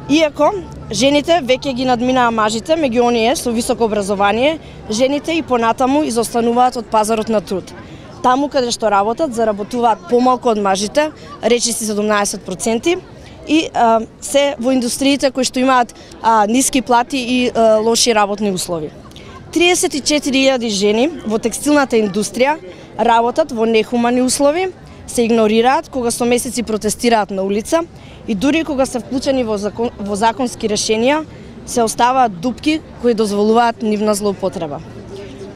Иако жените веќе ги надминаа мажите, меѓу оние со високо образование, жените и понатаму изостануваат од пазарот на труд. Таму каде што работат, заработуваат помалку од мажите, речиси 17%, и се во индустриите кои што имаат ниски плати и лоши работни услови. 34.000 жени во текстилната индустрија работат во нехумани услови, се игнорираат кога со месеци протестираат на улица и дури кога се вклучени во законски решенија, се оставаат дупки кои дозволуваат нивна злоупотреба.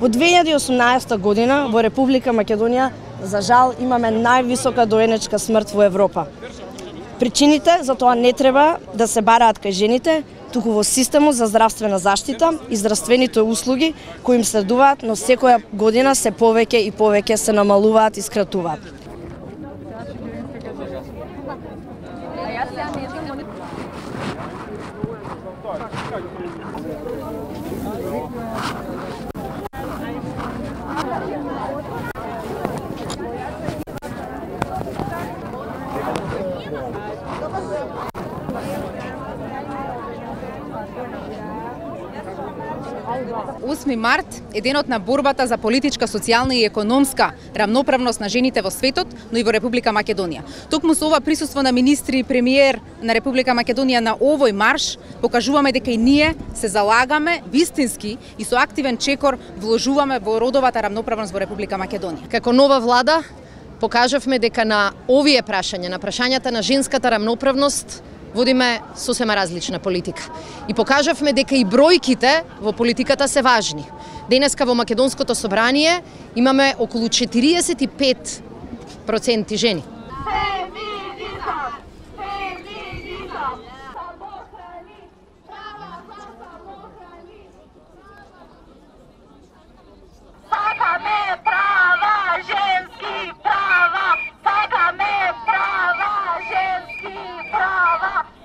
Во 2018 година во Република Македонија, за жал, имаме највисока доенечка смрт во Европа. Причините за тоа не треба да се бараат кај жените, туку во системот за здравствена заштита и здравствените услуги кои им следуваат, но секоја година се повеќе и повеќе се намалуваат и скратуваат. Осми март е денот на борбата за политичка, социјална и економска рамноправност на жените во светот, но и во Република Македонија. Токму со ова присуство на министри и премиер на Република Македонија на овој марш, покажуваме дека и ние се залагаме вистински и со активен чекор вложуваме во родовата рамноправност во Република Македонија. Како нова влада покажавме дека на овие прашања, на прашањата на женската рамноправност, водиме сосема различна политика. И покажавме дека и бројките во политиката се важни. Денеска во Македонското собрание имаме околу 45% жени.